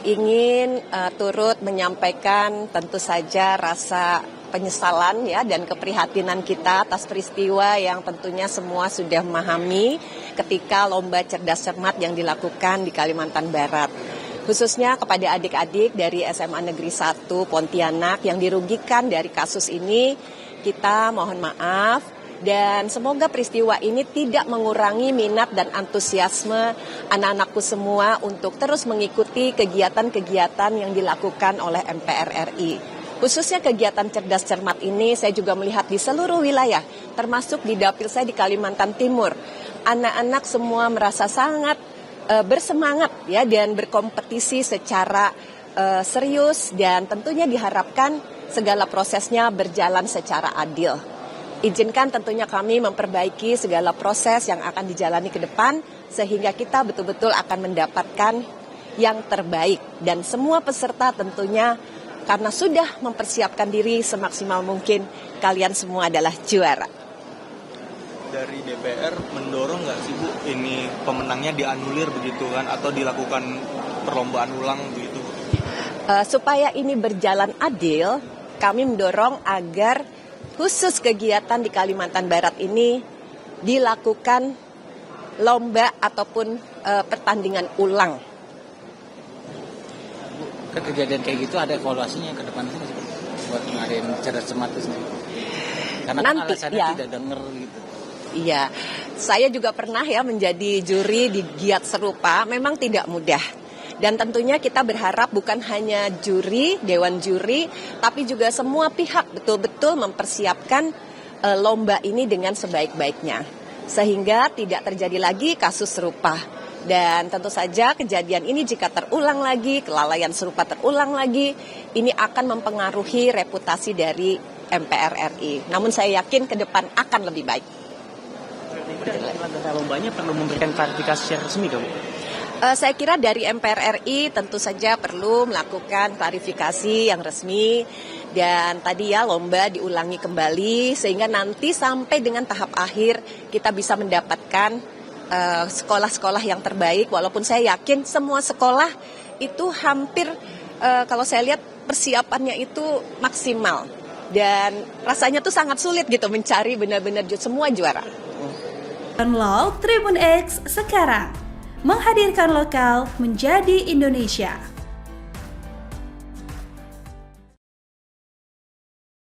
ingin turut menyampaikan tentu saja rasa penyesalan ya dan keprihatinan kita atas peristiwa yang tentunya semua sudah memahami ketika lomba cerdas cermat yang dilakukan di Kalimantan Barat. Khususnya kepada adik-adik dari SMA Negeri 1 Pontianak yang dirugikan dari kasus ini, kita mohon maaf. Dan semoga peristiwa ini tidak mengurangi minat dan antusiasme anak-anakku semua untuk terus mengikuti kegiatan-kegiatan yang dilakukan oleh MPR RI. Khususnya kegiatan cerdas cermat ini saya juga melihat di seluruh wilayah, termasuk di dapil saya di Kalimantan Timur. Anak-anak semua merasa sangat bersemangat ya dan berkompetisi secara serius dan tentunya diharapkan segala prosesnya berjalan secara adil. Izinkan tentunya kami memperbaiki segala proses yang akan dijalani ke depan sehingga kita betul-betul akan mendapatkan yang terbaik. Dan semua peserta tentunya karena sudah mempersiapkan diri semaksimal mungkin, kalian semua adalah juara. Dari DPR mendorong nggak sih Bu ini pemenangnya dianulir begitu kan atau dilakukan perlombaan ulang begitu? Supaya ini berjalan adil, kami mendorong agar khusus kegiatan di Kalimantan Barat ini dilakukan lomba ataupun pertandingan ulang. Kejadian kayak gitu ada evaluasinya ke depan sih buat kemarin cerdas cermat itu sendiri. Karena nanti, kan alasannya ya. tidak dengar gitu. Iya, saya juga pernah ya menjadi juri di giat serupa, memang tidak mudah. Dan tentunya kita berharap bukan hanya juri, dewan juri, tapi juga semua pihak betul-betul mempersiapkan lomba ini dengan sebaik-baiknya. Sehingga tidak terjadi lagi kasus serupa. Dan tentu saja kejadian ini jika terulang lagi, kelalaian serupa terulang lagi, ini akan mempengaruhi reputasi dari MPR RI. Namun saya yakin ke depan akan lebih baik. Lombanya perlu memberikan klarifikasi secara resmi, kamu? Saya kira dari MPR RI tentu saja perlu melakukan klarifikasi yang resmi dan tadi ya lomba diulangi kembali sehingga nanti sampai dengan tahap akhir kita bisa mendapatkan sekolah-sekolah yang terbaik walaupun saya yakin semua sekolah itu hampir kalau saya lihat persiapannya itu maksimal dan rasanya tuh sangat sulit gitu mencari benar-benar semua juara. Download Tribun X sekarang. Menghadirkan lokal menjadi Indonesia.